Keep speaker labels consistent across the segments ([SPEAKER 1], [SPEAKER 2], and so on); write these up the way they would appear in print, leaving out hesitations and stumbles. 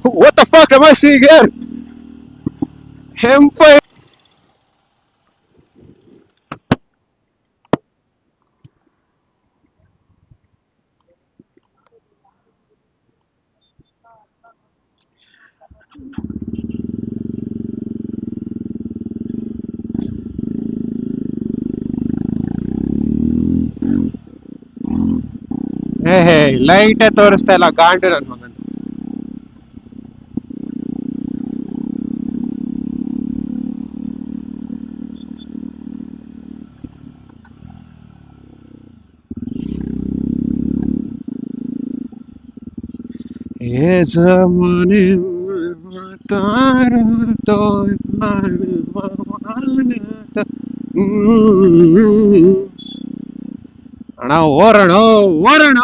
[SPEAKER 1] What the fuck am I seeing here? M5. ಹೇ ಲೈಟೇ ತೋರಿಸ್ತಾ ಇಲ್ಲ ಗಾಂಡು ನನ್ ಮಗನ್. ये ज़माने में तारा तो मानता. ಅಣ್ಣ ಓರಣ ಓರಣ,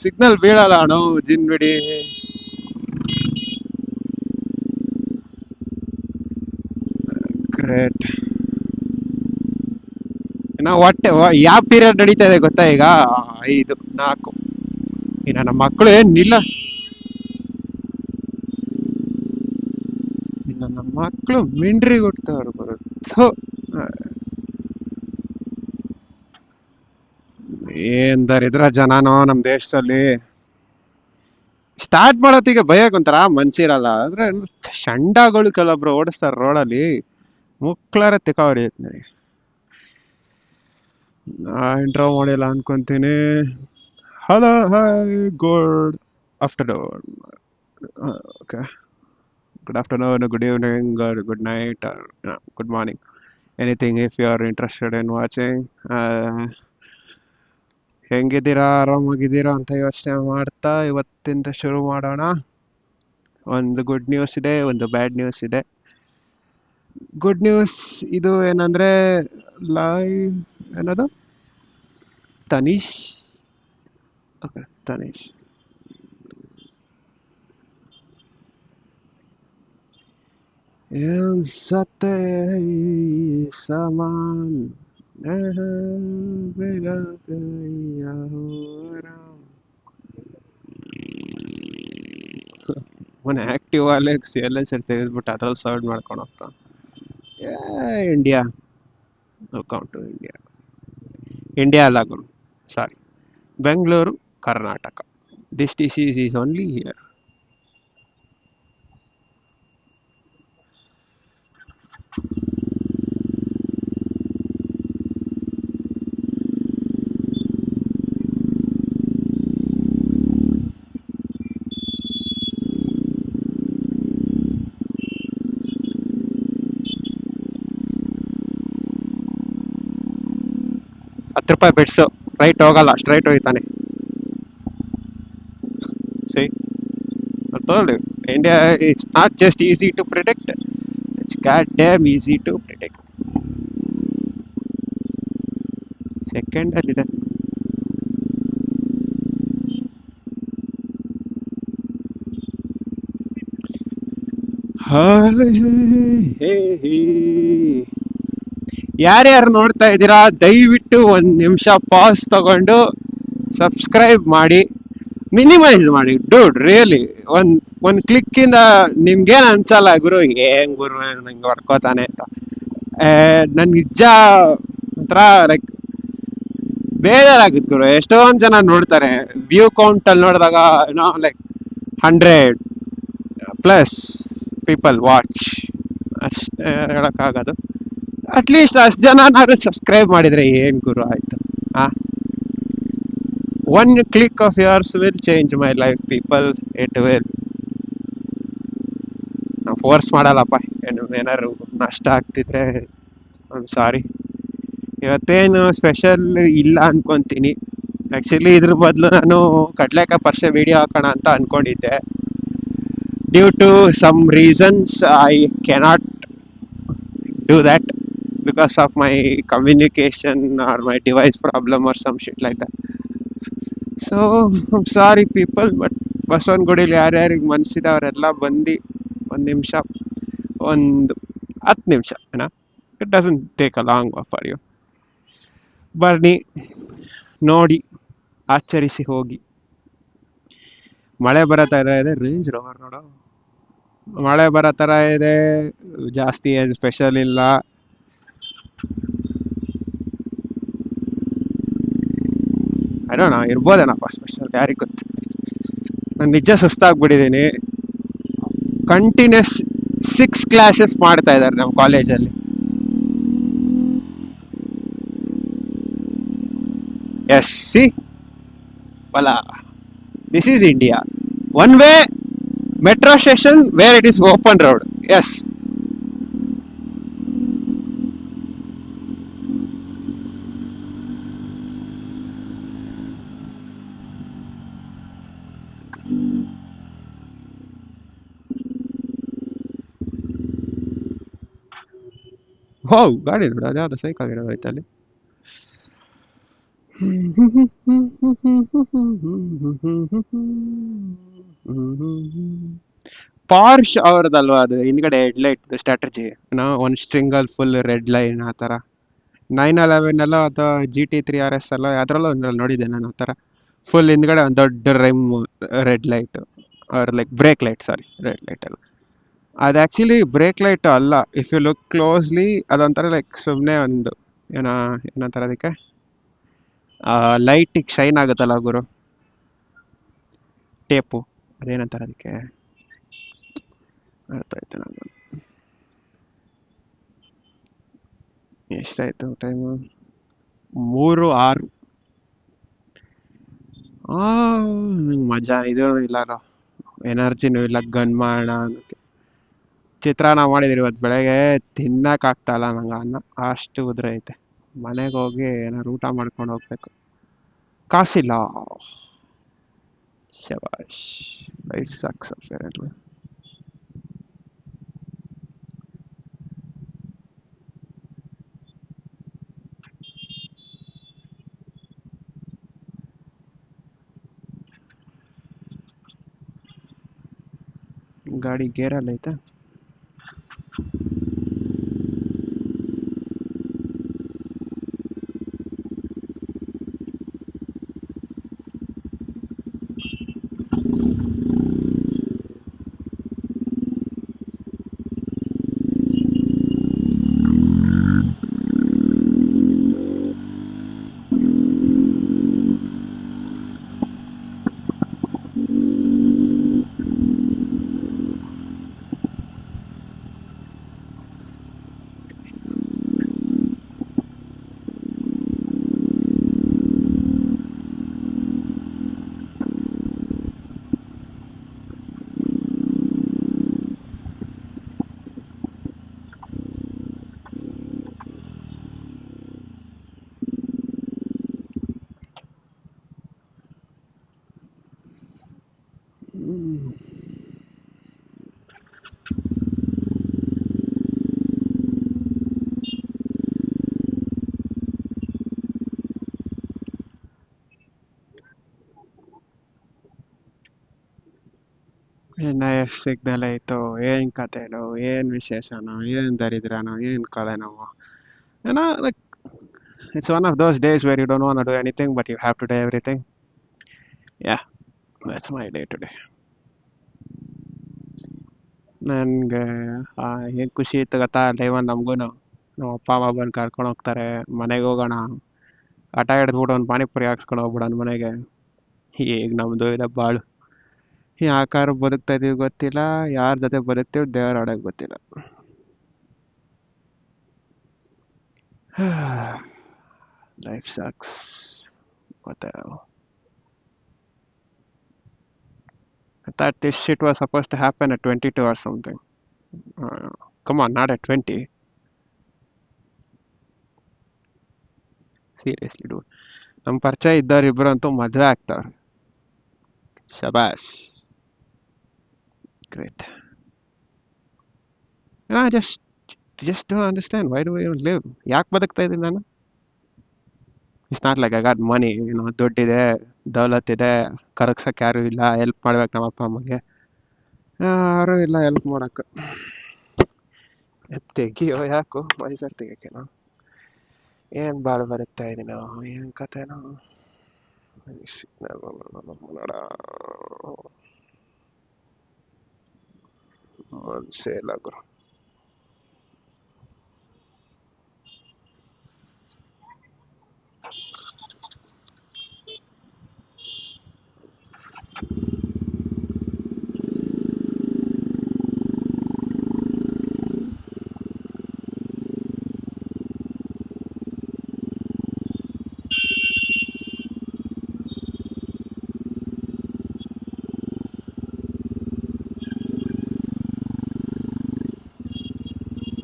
[SPEAKER 1] ಸಿಗ್ನಲ್ ಬೀಳಲ್ಲ ಅಣ್ಣ, ಜಿನ್ ಬಿಡಿ. ಗ್ರೇಟ್. ನಾವು ಹೊಟ್ಟೆ ಯಾವ ಪೀರಿಯಡ್ ನಡೀತಾ ಇದೆ ಗೊತ್ತಾ ಈಗ? 5, 4. ಇನ್ನ ನಮ್ಮ ಮಕ್ಕಳು ಏನ್ ಇಲ್ಲ, ಇನ್ನ ನಮ್ಮ ಮಕ್ಕಳು ಮಿಂಡ್ರಿ ಕೊಡ್ತಾವ್ರು ಬರುತ್ತೆ. ಏನ್ ದರಿದ್ರ ಜನನೋ ನಮ್ ದೇಶದಲ್ಲಿ. ಸ್ಟಾರ್ಟ್ ಮಾಡೋತ್ತಿಗೆ ಭಯಕ್ ಒಂಥರ ಮನ್ಸಿರಲ್ಲ, ಆದ್ರೆ ಶಂಡಗಳು ಕೆಲವೊಬ್ರು ಓಡಿಸ್ತಾರ ರೋಡಲ್ಲಿ, ಮುಕ್ಳಾರ ತಿಕ್ಕ ಹೊಡಿಯತ್ ನನಗೆ. ಇಂಟ್ರೋ ಮಾಡಿಲ್ಲ ಅನ್ಕೊಂತೀನಿ. Hello, hi, good afternoon. Okay, good afternoon, good evening, good night, good morning, anything if you are interested in watching. ಹೆಂಗಿದ್ದೀರಾ, ಆರಾಮಾಗಿದ್ದೀರಾ ಅಂತ ಯೋಚನೆ ಮಾಡ್ತಾ ಇವತ್ತಿಂದ ಶುರು ಮಾಡೋಣ. ಒಂದು ಗುಡ್ ನ್ಯೂಸ್ ಇದೆ, ಒಂದು ಬ್ಯಾಡ್ ನ್ಯೂಸ್ ಇದೆ. ಗುಡ್ ನ್ಯೂಸ್ ಇದು ಏನಂದ್ರೆ, ಲೈವ್ ಏನದು, ತನೀಶ್. ಓಕೆ, ತನೀಶ್ सते समान बेगा गया हो राम. ಅವನು ಆಕ್ಟಿವ್ ಅಲ್ಲಿ ಸೈಲೆನ್ಸರ್ ತೆಗೆದ್ಬಿಟ್ಟು ಅದ್ರಲ್ಲಿ ಸೌಂಡ್ ಮಾಡ್ಕೊಂಡು ಹೋಗ್ತಾನೆ. India, welcome to India. India ಅಲ್ಲ ಗುರು, sorry, Bengaluru, Karnataka. This disease is only here. ₹10 ಬಿಡ್ಸು, ರೈಟ್ ಹೋಗಲ್ಲ, ಸ್ಟ್ರೈಟ್ ಹೋಗ್ತಾನೆ. See, I told you, India, it's not just easy to predict, it's goddamn easy to predict. Second ಅಲ್ಲಿದೆ. ಯಾರ್ಯಾರು ನೋಡ್ತಾ ಇದ್ದೀರಾ, ದಯವಿಟ್ಟು 1 ನಿಮಿಷ ಪಾಸ್ ತಗೊಂಡು ಸಬ್ಸ್ಕ್ರೈಬ್ ಮಾಡಿ, ಮಿನಿಮೈಸ್ ಮಾಡಿ ಡೂಡ್. ರಿಯಲಿ, ಒಂದ್ ಕ್ಲಿಕ್ ಇಂದ ನಿಮ್ಗೇನ್ ಅನ್ಸಲ್ಲ ಗುರು, ಏನ್ ಗುರು ನಂಗೆ ಹೊಡ್ಕೋತಾನೆ ಅಂತ. ನನ್ ನಿಜ ಒಂಥರ ಲೈಕ್ ಬೇಜಾರಾಗುತ್ತೆ ಗುರು. ಎಷ್ಟೊಂದ್ ಜನ ನೋಡ್ತಾರೆ, ವ್ಯೂ ಕೌಂಟ್ ಅಲ್ಲಿ ನೋಡಿದಾಗ ಏನೋ ಲೈಕ್ 100+ ಪೀಪಲ್ ವಾಚ್, ಅಷ್ಟೇ ಹೇಳಕ್ಕಾಗೋದು. ಅಟ್ಲೀಸ್ಟ್ ಅಷ್ಟು ಜನ ಸಬ್ಸ್ಕ್ರೈಬ್ ಮಾಡಿದ್ರೆ ಏನ್ ಗುರು ಆಯ್ತು. ಆ 1 click of yours will change my life, people. It will. ನಾವು ಫೋರ್ಸ್ ಮಾಡಲ್ಲಪ್ಪ. ಏನಾದ್ರು ನಷ್ಟ ಆಗ್ತಿದ್ರೆ ಸಾರಿ. ಇವತ್ತೇನು ಸ್ಪೆಷಲ್ ಇಲ್ಲ ಅನ್ಕೊಂತೀನಿ. ಆಕ್ಚುಲಿ ಇದ್ರ ಬದಲು ನಾನು ಕಡ್ಲೆಕಾಯಿ ಪರ್ಷೆ ವಿಡಿಯೋ ಹಾಕೋಣ ಅಂತ ಅನ್ಕೊಂಡಿದ್ದೆ. Due to some reasons I cannot do that because of my communication or my device problem or some shit like that. So sorry people, but ಬಸವನಗುಡಿಲಿ ಯಾರ್ಯಾರಿಗೆ ಮನ್ಸಿದೆ ಅವರೆಲ್ಲ ಬಂದು 1 ನಿಮಿಷ, 10 ನಿಮಿಷ, it doesn't take a long for you. ಬನ್ನಿ, ನೋಡಿ, ಆಚರಿಸಿ ಹೋಗಿ. ಮಳೆ ಬರೋ ಥರ ಇದೆ. ರೇಂಜ್ ರೋವರ್ ನೋಡು, ಮಳೆ ಬರೋ ಥರ ಇದೆ. ಜಾಸ್ತಿ ಏನು ಸ್ಪೆಷಲ್ ಇಲ್ಲ. ಅಡೋಣ ಇರ್ಬೋದೇನಪ್ಪ ಸ್ಪೆಷಲ್, ಯಾರಿಗೆ ಗೊತ್ತು. ನಾನು ನಿಜ ಸುಸ್ತಾಗ್ಬಿಟ್ಟಿದ್ದೀನಿ. ಕಂಟಿನ್ಯೂಸ್ 6 ಕ್ಲಾಸಸ್ ಮಾಡ್ತಾ ಇದ್ದಾರೆ ನಮ್ಮ ಕಾಲೇಜಲ್ಲಿ. ಎಸ್ ಸಿ ವಲ, this is India. One way metro station where it is open road. Yes, ಹೋ ಗಾಡಿ ನೋಡು, ಅದ್ಯಾವುದೋ ಸೈಕಲ್ ಗಿಡ ಹೋಯ್ತು ಅಲ್ಲಿ. ಪಾರ್ಶ್ ಅವ್ರದಲ್ವಾ ಅದು, ಹಿಂದ್ಗಡೆ ಹೆಡ್ಲೈಟ್ ಸ್ಟ್ರಾಟಜಿ, ಒಂದು ಸ್ಟ್ರಿಂಗಲ್ ಫುಲ್ ರೆಡ್ ಲೈನ್ ಆ ಥರ. 911 ಎಲ್ಲ ಅಥವಾ GT3 RS ಎಲ್ಲ ಅದರಲ್ಲೂ ನೋಡಿದ್ದೆ ನಾನು ಆ ಥರ. ಫುಲ್ ಹಿಂದ್ಗಡೆ ಒಂದು ದೊಡ್ಡ ರೈಮ್ ರೆಡ್ ಲೈಟ್, ಅವ್ರ ಲೈಕ್ ಬ್ರೇಕ್ ಲೈಟ್, ಸಾರಿ ರೆಡ್ ಲೈಟ್ ಅಲ್ಲ. ಅದು ಆ್ಯಕ್ಚುಲಿ ಬ್ರೇಕ್ ಲೈಟ್ ಅಲ್ಲ. ಇಫ್ ಯು ಲುಕ್ ಕ್ಲೋಸ್ಲಿ ಅದೊಂಥರ ಲೈಕ್ ಸುಮ್ಮನೆ ಒಂದು ಏನೋ, ಏನಂತಾರೆ ಅದಕ್ಕೆ, ಲೈಟಿಗೆ ಶೈನ್ ಆಗುತ್ತಲ್ಲ ಗುರು, ಟೇಪು, ಅದೇನಂತಾರೆ ಅದಕ್ಕೆ, ಅರ್ಥ ಆಯ್ತು ನಾನು. ಎಷ್ಟಾಯ್ತು ಟೈಮು? 3:06. ಮಜಾ ಇದು ಇಲ್ಲ, ಎನರ್ಜಿನೂ ಇಲ್ಲ ಗನ್ ಮಾಡೋಣ ಅನ್ನೋಕ್ಕೆ. ಚಿತ್ರಾನ್ನ ಮಾಡಿದಿರಿ ಇವತ್ತು ಬೆಳಗ್ಗೆ, ತಿನ್ನಕ್ಕಾಗ್ತಾಯಿಲ್ಲ ನಂಗೆ ಅನ್ನ, ಅಷ್ಟು ಉದ್ರೆ ಐತೆ. ಮನೆಗೆ ಹೋಗಿ ಏನಾದ್ರು ಊಟ ಮಾಡ್ಕೊಂಡು ಹೋಗ್ಬೇಕು. ಕಾಸಿಲ್ಲ. ಶಬಾಷ್, ಲೈಫ್ ಸಕ್ಸ್ ಅಫೇರೆಂಟ್ಲಿ. ಗಾಡಿ ಗೇರಲ್ಲಿ ಐತೆ. ಇನ್ನು ಎಷ್ಟು ಸಿಗ್ನಲ್ ಐತೋ, ಏನು ಕತೆನೋ, ಏನು ವಿಶೇಷನೋ, ಏನು ದರಿದ್ರನೋ, ಏನು ಕಳೆನೋ, ಏನೋ like it's one of those days where you don't want to do anything but you have to do everything. Yeah, that's my day today. ನನಗೆ ಏನು ಖುಷಿ ಇತ್ತು ಗೊತ್ತಾ, ಡೈವನ್ ನಮಗೂ ನಮ್ಮ ಅಪ್ಪ ಅಮ್ಮ ಬಂದು ಕರ್ಕೊಂಡು ಹೋಗ್ತಾರೆ, ಮನೆಗೆ ಹೋಗೋಣ, ಆಟ ಹಿಡ್ದ್ಬಿಟ್ಟು ಒಂದು ಪಾನಿಪುರಿ ಹಾಕ್ಸ್ಕೊಂಡು ಹೋಗ್ಬಿಡೋಣ ಮನೆಗೆ. ಈಗ ನಮ್ಮದು ಇದೆ ಬಾಳು. ಯಾಕಾರು ಬದುಕ್ತಾ ಇದೀವಿ ಗೊತ್ತಿಲ್ಲ, ಯಾರ ಜೊತೆ ಬದುಕ್ತೀವಿ ದೇವರ ಒಳಗೆ ಗೊತ್ತಿಲ್ಲ. Life sucks. ಮತ್ತೆ I thought this shit was supposed to happen at 22 or something. Come on, not at 20. Seriously, dude. ನಮ್ಮ ಪರಿಚಯ ಇದ್ದವ್ರು ಇಬ್ಬರು ಅಂತೂ ಮದುವೆ ಆಗ್ತಾವ್ರೆ. ಶಬಾಷ್, great. Just don't understand why do I live. ಯಾಕೆ ಬದುಕ್ತಾ ಇದ್ದೀನಿ ನಾನು? It's not like I got money, ದುಡ್ಡಿದೆ, ದೌಲತ್ತಿದೆ, ಕರಗ್ಸಕ್ಕೆ ಯಾರೂ ಇಲ್ಲ, ಹೆಲ್ಪ್ ಮಾಡ್ಬೇಕು ನಮ್ಮ ಅಪ್ಪ ಅಮ್ಮಗೆ, ಯಾರೂ ಇಲ್ಲ ಹೆಲ್ಪ್ ಮಾಡೋಕ್ಕೆ. ತೆಗಿಯೋ ಯಾಕೋ ಮೈಸೂರು ತೆಗಿಯೋಕ್ಕೇನೋ. ಏನು ಬಾಳು ಬದುಕ್ತಾ ಇದ್ದೀನೋ, ಏನು ಕತೆನೋ. ನೋಡ ಸೇಲ್ ಗುರು.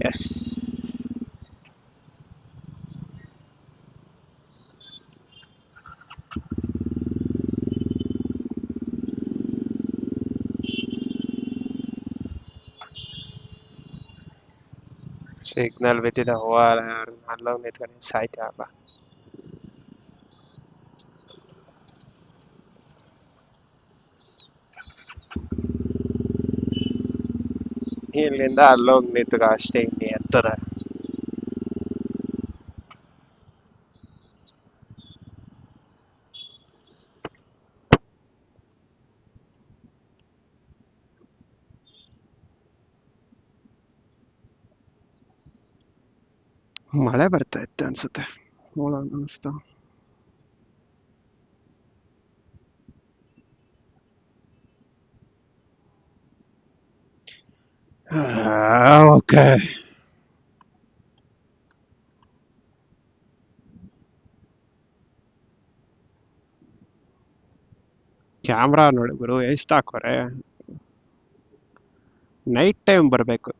[SPEAKER 1] ಎಸ್. ಸಿಗ್ನಲ್ ಬಿದ್ದಿದೆ, ಅಲ್ಲೋಗಿ ನಿಂತ್ಕೊಂಡು ಸಾಯ್ತೀವಪ್ಪ. ಇಲ್ಲಿಂದ ಅಲ್ಲೋಗಿ ನಿಂತ್ಕ ಅಷ್ಟೇ, ಇನ್ನೇ ಎತ್ತದ. ಮಳೆ ಬರ್ತಾ ಇತ್ತು ಅನ್ಸುತ್ತೆ, ನೋಡೋಣ ಅನಿಸ್ತಾ. ಓಕೆ. ಕ್ಯಾಮ್ರಾ ನೋಡಿ ಗುರು, ಎಷ್ಟು ಹಾಕೋರೆ. ನೈಟ್ ಟೈಮ್ ಬರಬೇಕು.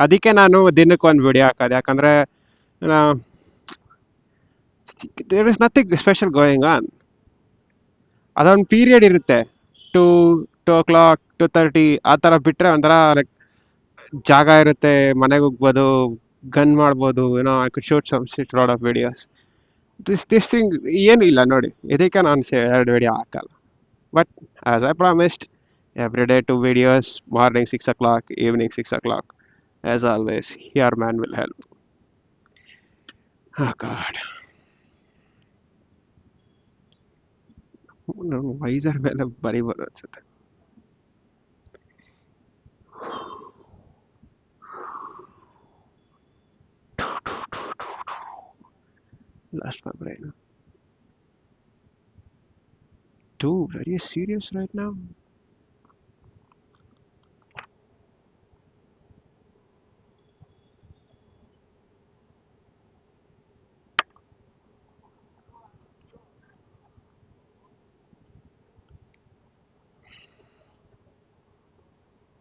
[SPEAKER 1] ಅದಕ್ಕೆ ನಾನು ದಿನಕ್ಕೆ ಒಂದು ವಿಡಿಯೋ ಹಾಕೋದು, ಯಾಕಂದ್ರೆ there is nothing special going on. ಅದೊಂದು ಪೀರಿಯಡ್ ಇರುತ್ತೆ, 2 o'clock 2:30 ಆ ಥರ ಬಿಟ್ಟರೆ ಒಂಥರ ಲೈಕ್ ಜಾಗ ಇರುತ್ತೆ, ಮನೆಗೆ ಹೋಗ್ಬೋದು, ಗನ್ ಮಾಡ್ಬೋದು, ಏನೋ I could shoot some shit lot of videos. This thing ಏನು ಇಲ್ಲ ನೋಡಿ, ಇದಕ್ಕೆ ನಾನು 2 ವಿಡಿಯೋ ಹಾಕಲ್ಲ. But as I promised, every day 2 videos, morning 6 o'clock, evening 6 o'clock. As always, your man will help. Oh God. Visor ಮೇಲೆ ಬರಿಬೋದು ಅನ್ಸುತ್ತೆ. Lost my brain. Dude, are you serious right now?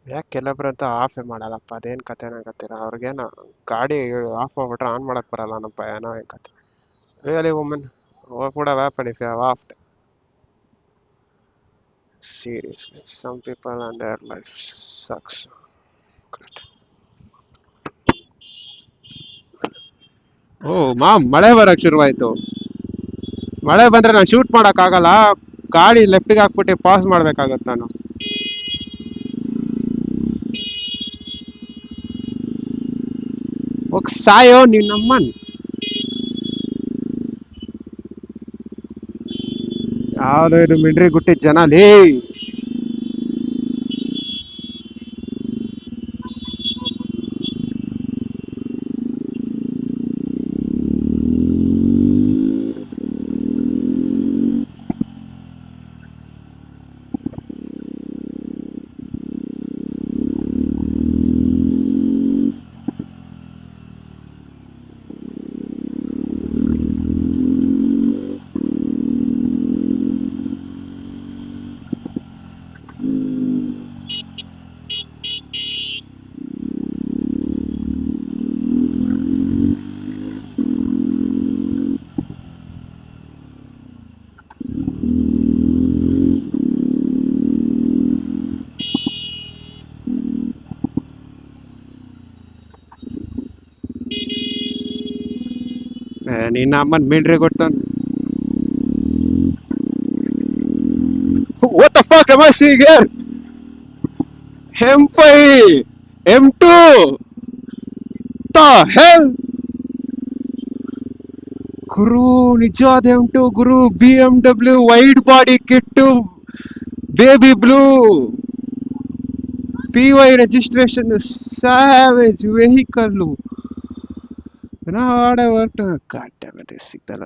[SPEAKER 1] ಯಾಕೆ ಕೆಲವೊಬ್ರಂತ ಆಫೇ ಮಾಡಲ್ಲಪ್ಪ, ಅದೇನು ಕತೆನ ಗೊತ್ತಿಲ್ಲ ಅವ್ರಿಗೇನ. ಗಾಡಿ ಆಫ್ ಮಾಡ್ಬಿಟ್ರೆ on ಮಾಡಕ್ ಬರಲ್ಲ ಏನೋ ಏನು ಕತೆ. Really woman, what would have happened if you have offed? Seriously, some people and their life sucks. God. ಓ ಮಾಮ್, ಮಳೆ ಬರಕ್ ಶುರುವಾಯ್ತು. ಮಳೆ ಬಂದ್ರೆ ನಾನು ಶೂಟ್ ಮಾಡಕ್ ಆಗಲ್ಲ, ಗಾಡಿ ಲೆಫ್ಟಿಗೆ ಹಾಕ್ಬಿಟ್ಟು ಪಾಸ್ ಮಾಡ್ಬೇಕಾಗತ್ತೆ ನಾನು. ಹೋಗ್ ಸಾಯೋ ನಿನ್ನಮ್ಮನ್. ಯಾವ್ದು ಇದು ಮಿಂಡ್ರಿ ಗುಟ್ಟಿ ಜನ ಲೇ. ನಿನ್ನ ಅಮ್ಮನ್ ಮಿಂಡ್ರಿ ಕೊಡ್ತಾನ. What the fuck am I seeing here? M5, M2, the hell? ಗುರು ನಿಜವಾದ ಉಂಟು ಗುರು, BMW wide body kit, baby blue, PY registration, savage vehicle. God damn it, ಸಿಗ್ತಲ್ಲ.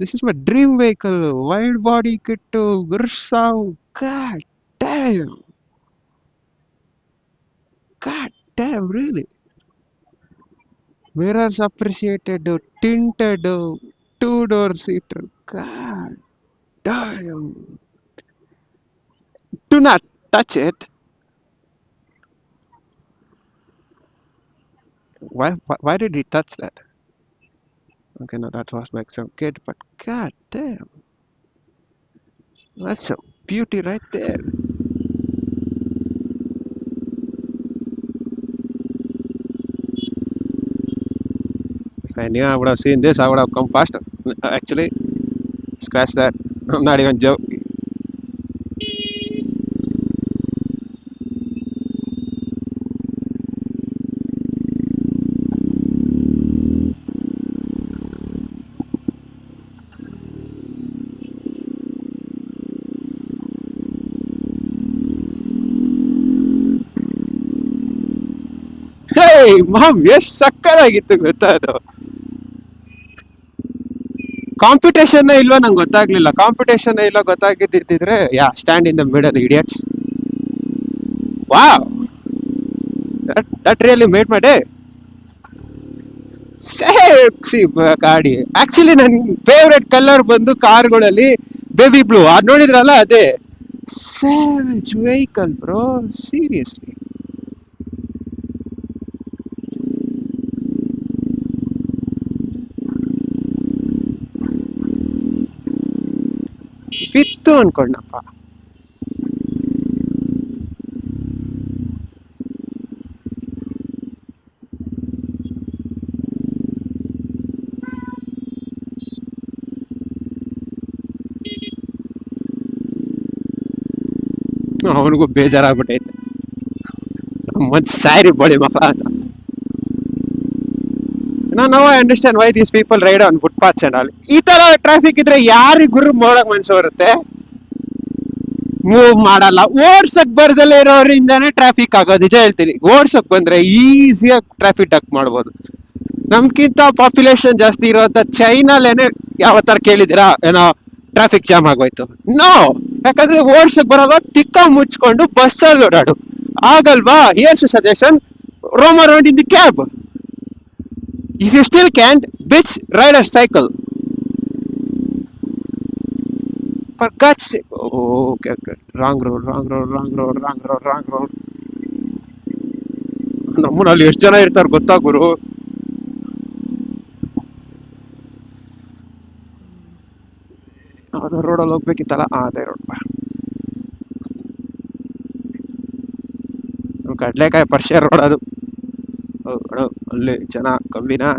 [SPEAKER 1] This is my dream vehicle, wide body kit, Gursav. God damn, God damn, really. Mirrors appreciated, tinted, two-door seater. God damn. Do not touch it. Why did he touch that? Okay, no, that was like some kid, but god damn. That's a beauty right there. If I knew I would have seen this, I would have come faster. Actually, scratch that. I'm not even joking. Hey ಮಾಮ್, ಎಷ್ಟು ಸಕ್ಕತ್ತಾಗಿತ್ತು ಗೊತ್ತಾ ಅದು. Competition ಇಲ್ವಾ ನಂಗೆ ಗೊತ್ತಾಗ್ಲಿಲ್ಲ. Competition ಇಲ್ಲ ಗೊತ್ತಾಗಿದ್ದಿದ್ರೆ, ya stand in the middle idiots. Wow, that really made my day. Sexy ಗಾಡಿ. ಆಕ್ಚುಲಿ ನನ್ ಫೇವ್ರೆಟ್ ಕಲರ್ ಬಂದು ಕಾರ್ಗಳಲ್ಲಿ ಬೇಬಿ ಬ್ಲೂ. ಅದ್ ನೋಡಿದ್ರಲ್ಲ, ಅದೇ ಸ್ಯಾವೇಜ್ ವೆಹಿಕಲ್ ಬ್ರೋ, ಸೀರಿಯಸ್ಲಿ. ಬಿತ್ತು ಅನ್ಕೊಂಡಪ್ಪ. ಅವನಿಗೂ ಬೇಜಾರಾಗ್ಬಿಟ್ಟೈತೆ, ನಮ್ಮಂದ್ ಸ್ಯಾರಿ ಬಳಿ ಮಕ್ಕಳ ಅಂತ. No I understand why these people ride on footpaths and all. ಈ ತರ ಟ್ರಾಫಿಕ್ ಇದ್ರೆ ಯಾರಿಗ್ ಗುರು ನೋಡಕ್ ಮನ್ಸು ಬರುತ್ತೆ? ಮೂವ್ ಮಾಡಲ್ಲ. ಓಡ್ಸಕ್ ಬರ್ದಲ್ಲೇ ಇರೋರಿಂದಾನೇ ಟ್ರಾಫಿಕ್ ಆಗೋದು. ನಿಜ ಹೇಳ್ತೀನಿ, ಓಡ್ಸಕ್ ಬಂದ್ರೆ ಈಸಿಯಾಗಿ ಟ್ರಾಫಿಕ್ ಡಕ್ ಮಾಡ್ಬೋದು. ನಮ್ಗಿಂತ ಪಾಪ್ಯುಲೇಷನ್ ಜಾಸ್ತಿ ಇರುವಂತ ಚೈನಾಲೇನೆ ಯಾವತ್ತಾರ ಕೇಳಿದಿರಾ ಏನೋ ಟ್ರಾಫಿಕ್ ಜಾಮ್ ಆಗೋಯ್ತು? ನೋ. ಯಾಕಂದ್ರೆ ಓಡ್ಸಕ್ ಬರಲ್ಲ, ತಿಕ್ಕ ಮುಚ್ಕೊಂಡು ಬಸ್ಸಲ್ಲಿ ಓಡಾಡು. ಆಗಲ್ವಾ? Here's suggestion, roam around in the cab. If you still can't, bitch, ride a cycle. For God's sake. Oh, okay, okay. Wrong road, wrong road, wrong road, wrong road, wrong road. ನಮ್ಮನಲ್ಲಿ ಎಷ್ಟು ಜನ ಇರ್ತಾರೆ ಗೊತ್ತಾ ಗುರು? ಅದು ರೋಡಲ್ಲಿ ಹೋಗ್ಬೇಕಿತ್ತಲ್ಲ, ಅದೇ road. ಕಡ್ಲೆಕಾಯಿ ಪರಿಷೆ road ಅದು. ಅಲ್ಲಿ ಜನ ಕಮ್ಮಿನಾ?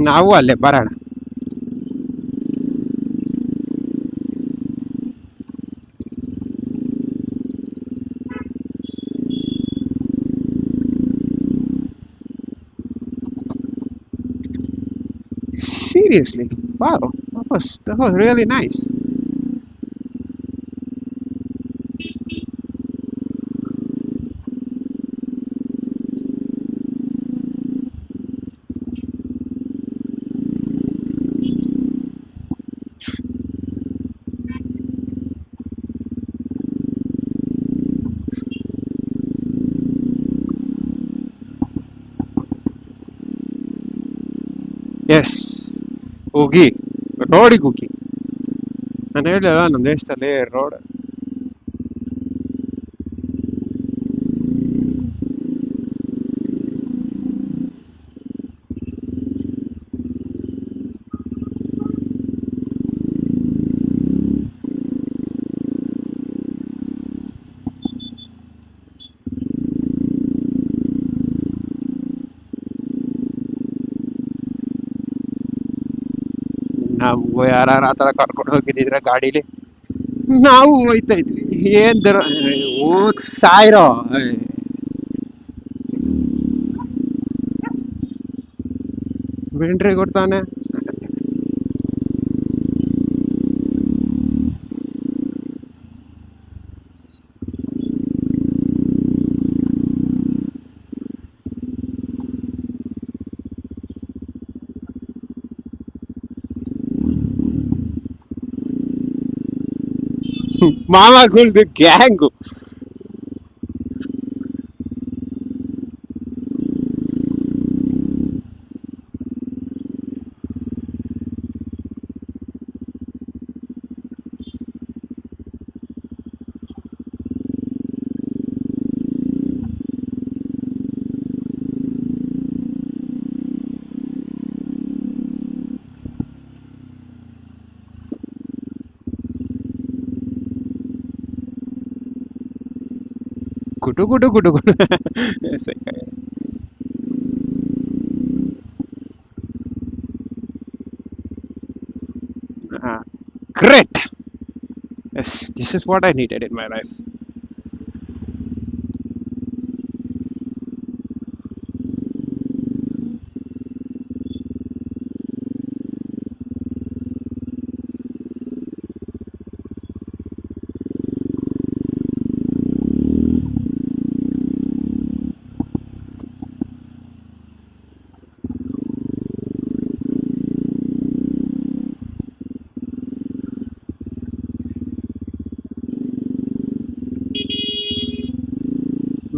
[SPEAKER 1] ನಾವು ಅಲ್ಲೇ ಬರೋಣ. Seriously, wow, that was really nice. Yes, ಹೋಗಿ ರೋಡಿಗೆ ಹೋಗಿ. ನಾನು ಹೇಳಿಲ್ಲ ನಮ್ಮ ದೇಶದಲ್ಲಿ ರೋಡ್. ನಮ್ಗೂ ಯಾರು ಆ ಥರ ಕರ್ಕೊಂಡು ಹೋಗಿದ್ದಿದ್ರೆ ಗಾಡೀಲಿ ನಾವು ಹೋಯ್ತಾ ಇದ್ವಿ. ಏನ್ ದರ ಹೋಗ್ ಸಾಯ್ರೋ. ಮೆಂಟ್ರಿ ಕೊಡ್ತಾನೆ. ಮಾಮಗಳದು ಗ್ಯಾಂಗು. ಗುಡು ಗುಡು ಗುಡು ಗುಡು. Great. Yes, this is what I needed in my life.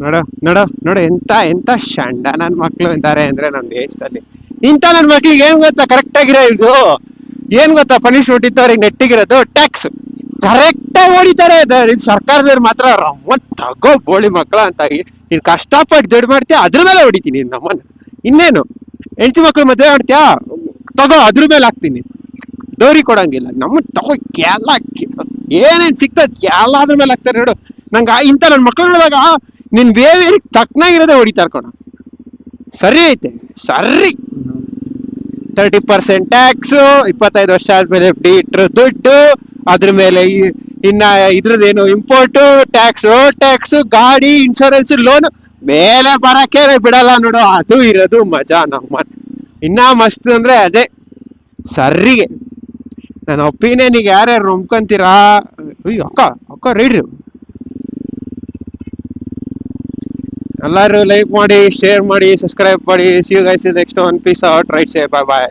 [SPEAKER 1] ನೋಡು ನೋಡು ನೋಡು, ಎಂತ ಎಂತ ಶಂಡ ನನ್ ಮಕ್ಳು ಇದ್ದಾರೆ ಅಂದ್ರೆ ನಮ್ ದೇಶದಲ್ಲಿ. ಇಂಥ ನನ್ ಮಕ್ಳಿಗೆ ಏನ್ ಗೊತ್ತಾ ಕರೆಕ್ಟ್ ಆಗಿರೋ ಇದು? ಏನ್ ಗೊತ್ತಾ ಪನಿಷ್ಮೆಂಟ್ ಇತ್ತು ಅವ್ರಿಗೆ ನೆಟ್ಟಿಗಿರೋದು? ಟ್ಯಾಕ್ಸ್ ಕರೆಕ್ಟ್ ಆಗಿ ಹೊಡಿತಾರೆ. ಇದು ಸರ್ಕಾರದವ್ರು ಮಾತ್ರ ರಮ್ಮತ್ ತಗೋ ಬೋಳಿ ಮಕ್ಳ ಅಂತ. ನೀನ್ ಕಷ್ಟಪಟ್ಟು ದುಡ್ಡು ಮಾಡ್ತೀಯ, ಅದ್ರ ಮೇಲೆ ಹೊಡಿತೀನಿ ನಮ್ಮನ್ನ. ಇನ್ನೇನು ಹೆಂಡತಿ ಮಕ್ಳು ಮದ್ವೆ ಮಾಡ್ತೀಯಾ, ತಗೋ ಅದ್ರ ಮೇಲೆ ಹಾಕ್ತೀನಿ. ದೌರಿ ಕೊಡಂಗಿಲ್ಲ ನಮ್ಮ ತಗೋ ಎಲ್ಲ ಏನೇನ್ ಸಿಗ್ತದ ಎಲ್ಲ ಅದ್ರ ಮೇಲೆ ಹಾಕ್ತಾರೆ ನೋಡು. ನಂಗ ಇಂಥ ನನ್ ಮಕ್ಳು ನೋಡುವಾಗ ನಿನ್ ಬೇವೇರಿ ತಕ್ಕನಾಗಿರೋದೇ ಹೊಡಿತಾರ ಕಣ. ಸರಿ ಐತೆ ಸರಿ. 30% ಟ್ಯಾಕ್ಸ್, 25 ವರ್ಷ ಆದ್ಮೇಲೆ FD ಇಟ್ರು ದುಡ್ಡು, ಅದ್ರ ಮೇಲೆ ಇನ್ನ ಇದ್ರದ್ದೇನು ಇಂಪೋರ್ಟ್ ಟ್ಯಾಕ್ಸ್, ರೋಡ್ ಟ್ಯಾಕ್ಸ್, ಗಾಡಿ ಇನ್ಶೂರೆನ್ಸ್, ಲೋನ್ ಮೇಲೆ ಬರಕ್ಕೆ ಬಿಡಲ್ಲ ನೋಡು. ಅದು ಇರೋದು ಮಜಾ ನಮ್ಮ. ಇನ್ನ ಮಸ್ತ್ ಅಂದ್ರೆ ಅದೇ ಸರಿಗೆ. ನನ್ನ ಒಪಿನಿಯನ್ಗೆ ಯಾರ್ಯಾರು ನಂಬ್ಕೊಂತೀರಾ? ಅಯ್ಯೋ ಅಕ್ಕ ಅಕ್ಕ ರೈಡ್ರಿ. ಎಲ್ಲರೂ ಲೈಕ್ ಮಾಡಿ, ಶೇರ್ ಮಾಡಿ, ಸಬ್ಸ್ಕ್ರೈಬ್ ಮಾಡಿ. See you guys next one. Peace out. Right say bye bye.